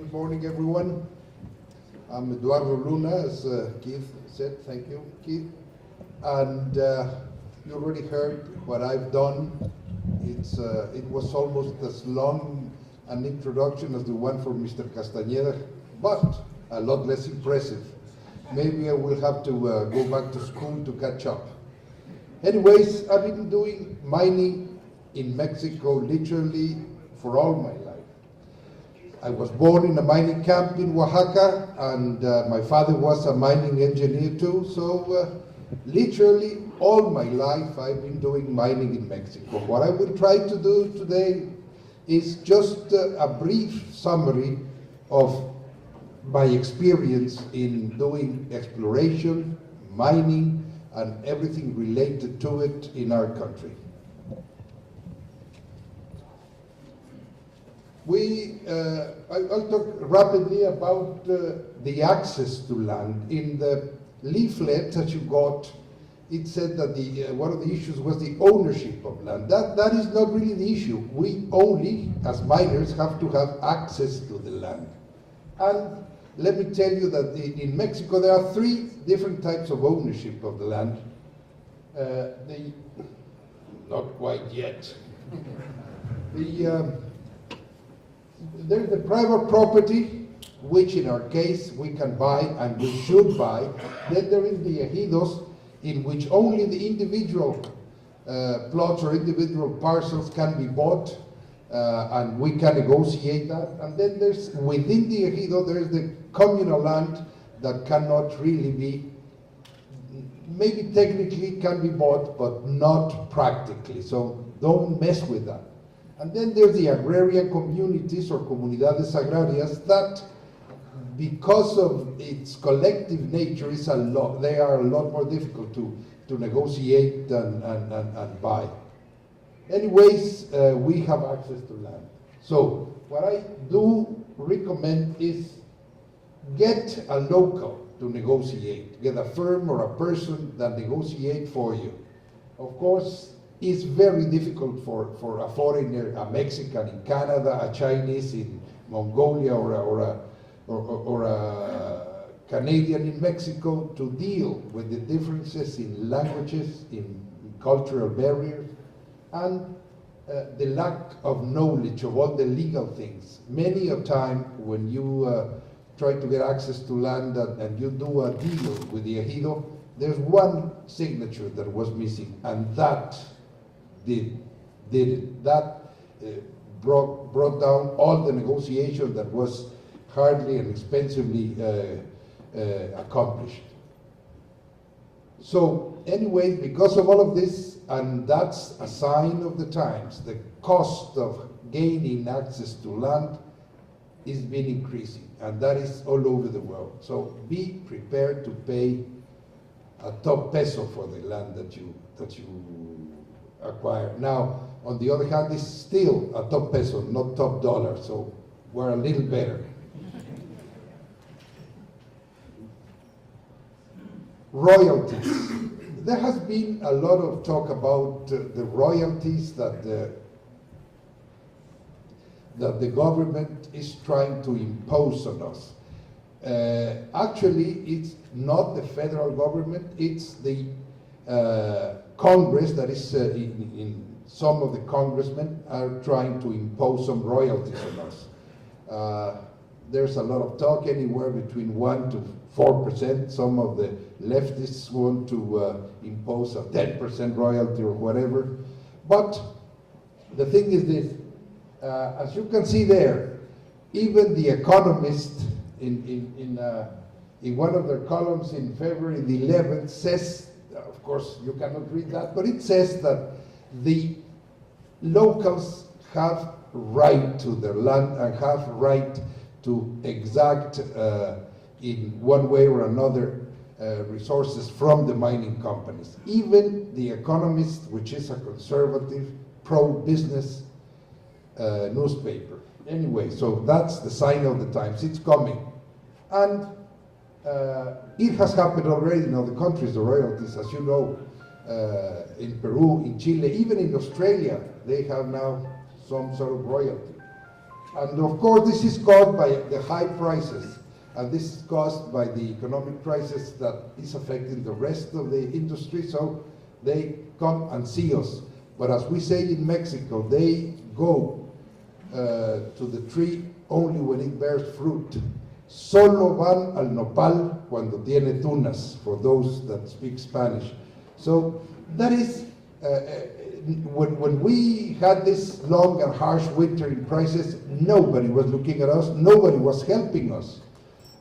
Good morning, everyone. I'm Eduardo Luna, as Keith said. Thank you, Keith. And you already heard what I've done. It was almost as long an introduction as the one for Mr. Castañeda, but a lot less impressive. Maybe I will have to go back to school to catch up. Anyways, I've been doing mining in Mexico literally for all my life. I was born in a mining camp in Oaxaca, and my father was a mining engineer too, so literally all my life I've been doing mining in Mexico. What I will try to do today is just a brief summary of my experience in doing exploration, mining, and everything related to it in our country. I'll talk rapidly about the access to land. In the leaflet that you got, it said that one of the issues was the ownership of land. That is not really the issue. We only, as miners, have to have access to the land. And let me tell you that in Mexico there are 3 different types of ownership of the land. Not quite yet. There's the private property, which in our case we can buy and we should buy. Then there is the ejidos, in which only the individual plots or individual parcels can be bought, and we can negotiate that. And then there's, within the ejido, there's the communal land that cannot really be, maybe technically can be bought, but not practically. So don't mess with that. And then there's the agrarian communities or comunidades agrarias that, because of its collective nature, they are a lot more difficult to negotiate and buy. Anyways, we have access to land. So what I do recommend is get a local to negotiate. Get a firm or a person that negotiate for you. Of course, it's very difficult for a foreigner, a Mexican in Canada, a Chinese in Mongolia, or a Canadian in Mexico to deal with the differences in languages, in cultural barriers, and the lack of knowledge of all the legal things. Many a time when you try to get access to land and you do a deal with the ejido, there's one signature that was missing, and that did it. That brought down all the negotiation that was hardly and expensively accomplished. So anyway, because of all of this, and that's a sign of the times, the cost of gaining access to land is been increasing, and that is all over the world. So be prepared to pay a top peso for the land that you acquire. Now, on the other hand, it's still a top peso, not top dollar, so we're a little better. Royalties. There has been a lot of talk about the royalties that the government is trying to impose on us. Actually, it's not the federal government, it's the Congress, that is in some of the congressmen are trying to impose some royalties on us. There's a lot of talk, anywhere between 1% to 4%. Some of the leftists want to impose a 10% royalty or whatever. But the thing is this, as you can see there, even The Economist in one of their columns in February the 11th says, of course you cannot read that, but it says that the locals have right to their land and have right to exact in one way or another resources from the mining companies. Even The Economist, which is a conservative, pro-business newspaper. Anyway, so that's the sign of the times. It's coming. And it has happened already in other countries, the royalties, as you know, in Peru, in Chile, even in Australia, they have now some sort of royalty. And of course, this is caused by the high prices, and this is caused by the economic crisis that is affecting the rest of the industry, so they come and see us. But as we say in Mexico, they go to the tree only when it bears fruit. Solo van al nopal cuando tiene tunas, for those that speak Spanish. So that is, when we had this long and harsh winter in prices, nobody was looking at us, nobody was helping us.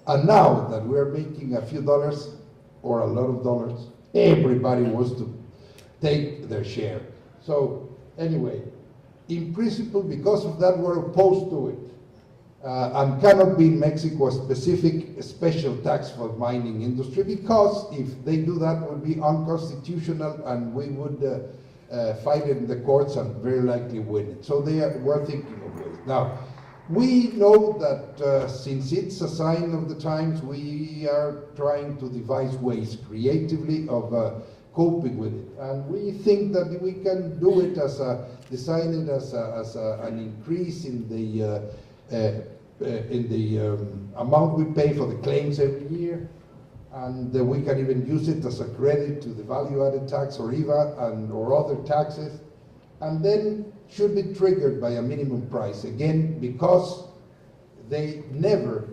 And now that we're making a few dollars, or a lot of dollars, everybody wants to take their share. So anyway, in principle, because of that, we're opposed to it. And cannot be in Mexico a specific special tax for the mining industry, because if they do that, it would be unconstitutional, and we would fight it in the courts and very likely win it. So we're thinking of ways. Now, we know that since it's a sign of the times, we are trying to devise ways creatively of coping with it. And we think that we can do it design it as an increase in the amount we pay for the claims every year, and we can even use it as a credit to the value-added tax or IVA or other taxes, and then should be triggered by a minimum price, again, because they never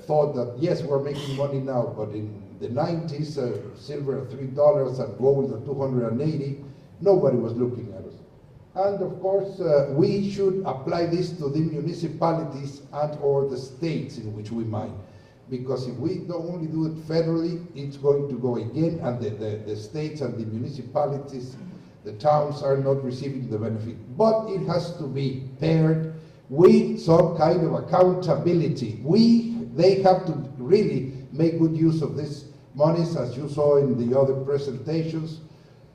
thought that, yes, we're making money now, but in the 90s, silver at $3 and gold at 280, nobody was looking at us. And of course, we should apply this to the municipalities and or the states in which we mine. Because if we don't only do it federally, it's going to go again, and the states and the municipalities, the towns are not receiving the benefit. But it has to be paired with some kind of accountability. They have to really make good use of these monies, as you saw in the other presentations.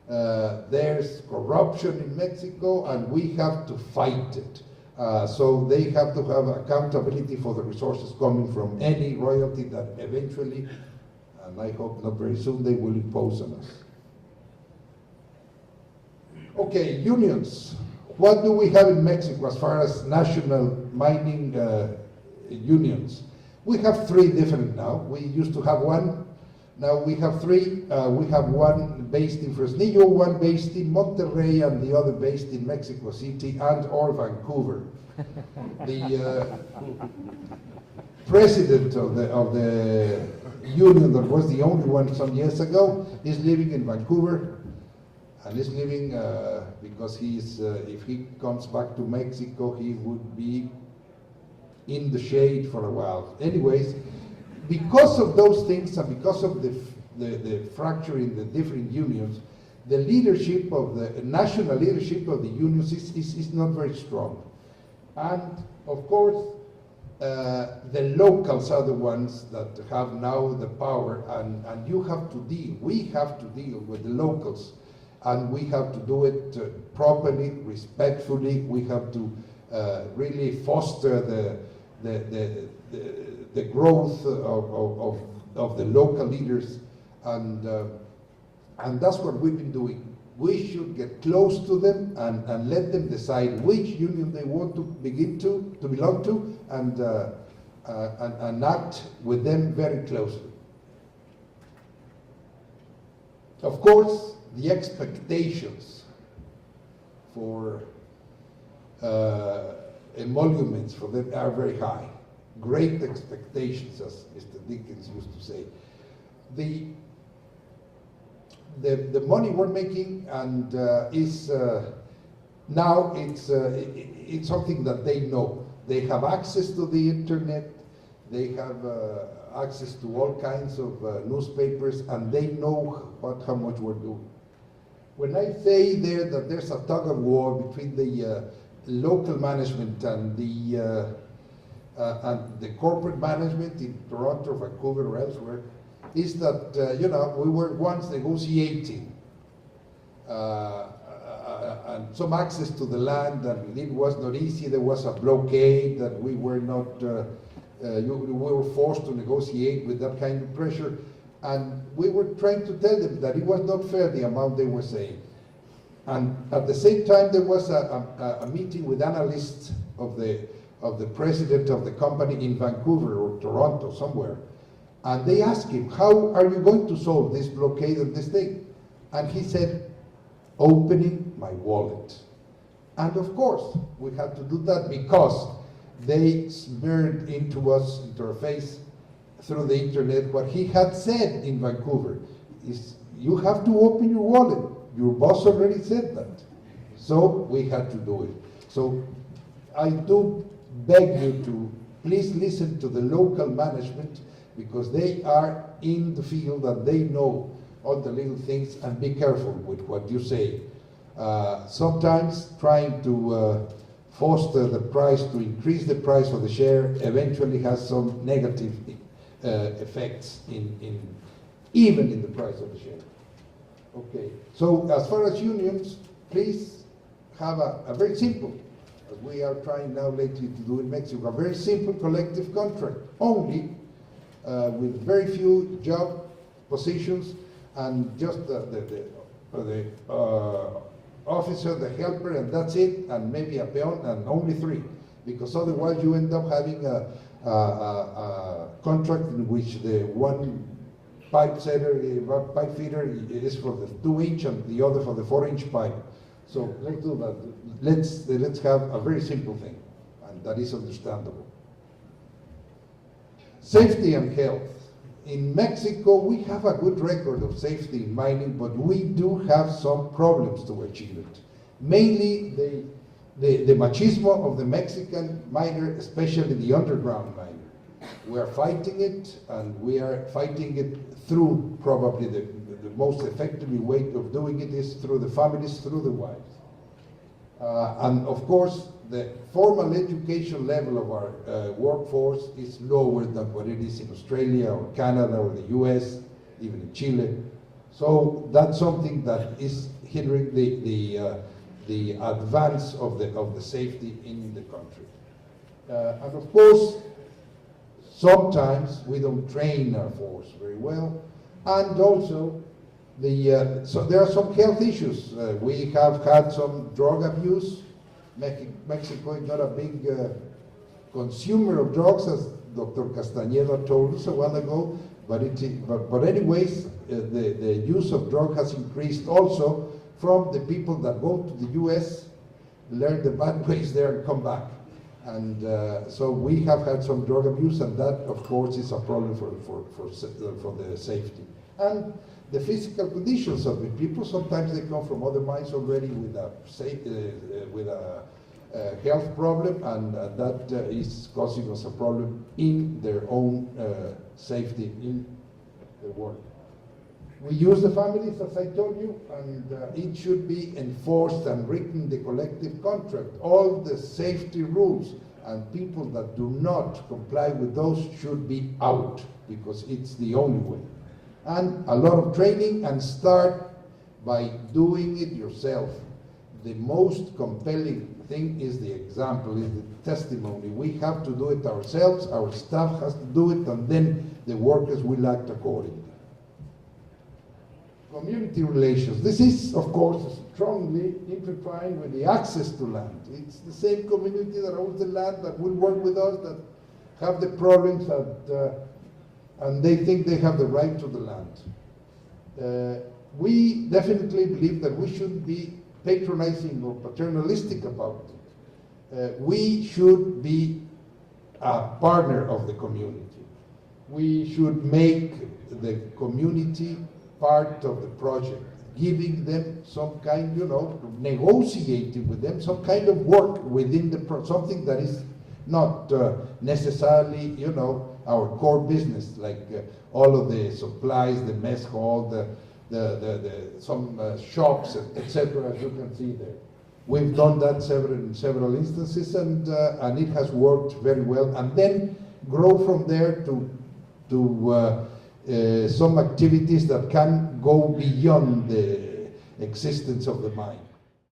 There's corruption in Mexico, and we have to fight it. So they have to have accountability for the resources coming from any royalty that eventually, and I hope not very soon, they will impose on us. Okay, unions. What do we have in Mexico as far as national mining unions? We have three different now. We used to have one. Now we have three. We have one based in Fresnillo, one based in Monterrey, and the other based in Mexico City and or Vancouver. The president of the union, that was the only one some years ago, is living in Vancouver, and is living because if he comes back to Mexico, he would be in the shade for a while. Anyways, because of those things and because of the fracture in the different unions, the leadership of the national leadership of the unions is not very strong. And of course, the locals are the ones that have now the power, and we have to deal with the locals, and we have to do it properly, respectfully. We have to really foster the growth of the local leaders, and that's what we've been doing. We should get close to them and let them decide which union they want to belong to, and act with them very closely. Of course, the expectations for emoluments for them are very high. Great expectations, as Mr. Dickens used to say. The money we're making and is now it's something that they know. They have access to the internet. They have access to all kinds of newspapers, and they know how much we're doing. When I say there that there's a tug of war between the local management and the corporate management in Toronto, Vancouver, or elsewhere, is that we were once negotiating and some access to the land, and it was not easy. There was a blockade that we were not. We were forced to negotiate with that kind of pressure, and we were trying to tell them that it was not fair, the amount they were saying. And at the same time, there was a meeting with analysts of the president of the company in Vancouver or Toronto somewhere, and they asked him, how are you going to solve this blockade and this thing? And he said, opening my wallet. And of course, we had to do that because they smeared into us, into our face, through the internet, what he had said in Vancouver is, you have to open your wallet. Your boss already said that. So we had to do it. So I do beg you to please listen to the local management, because they are in the field and they know all the little things, and be careful with what you say. Sometimes trying to foster the price, to increase the price of the share, eventually has some negative effects even in the price of the share. Okay, so as far as unions, please have a very simple, as we are trying now lately to do in Mexico, a very simple collective contract, only with very few job positions, and just the officer, the helper, and that's it, and maybe a peon, and only 3, because otherwise you end up having a contract in which the one pipe pipe feeder is for the 2-inch and the other for the 4-inch pipe. So let's do that. Let's have a very simple thing, and that is understandable. Safety and health. In Mexico, we have a good record of safety in mining, but we do have some problems to achieve it. Mainly the machismo of the Mexican miner, especially the underground miner. We are fighting it, and we are fighting it through probably the most effective way of doing it is through the families, through the wives. And of course, the formal education level of our workforce is lower than what it is in Australia or Canada or the US, even in Chile. So that's something that is hindering the advance of the safety in the country. And of course, sometimes we don't train our force very well, and also so there are some health issues. We have had some drug abuse. Mexico is not a big consumer of drugs, as Dr. Castañeda told us a while ago, but anyways, the use of drug has increased also from the people that go to the US, learn the bad ways there and come back. And so we have had some drug abuse, and that, of course, is a problem for the safety. And the physical conditions of the people, sometimes they come from other mines already with a health problem, and that is causing us a problem in their own safety in the work. We use the families, as I told you, and it should be enforced and written, the collective contract. All the safety rules, and people that do not comply with those should be out, because it's the only way. And a lot of training, and start by doing it yourself. The most compelling thing is the example, is the testimony. We have to do it ourselves, our staff has to do it, and then the workers will act accordingly. Community relations. This is, of course, strongly intertwined with the access to land. It's the same community that owns the land that will work with us, that have the problems, and they think they have the right to the land. We definitely believe that we shouldn't be patronizing or paternalistic about it. We should be a partner of the community. We should make the community part of the project, giving them some kind, negotiating with them, some kind of work within the something that is not necessarily, our core business, like all of the supplies, the mess hall, some shops, etc. As you can see there. We've done that in several instances, and it has worked very well. And then grow from there to some activities that can go beyond the existence of the mine.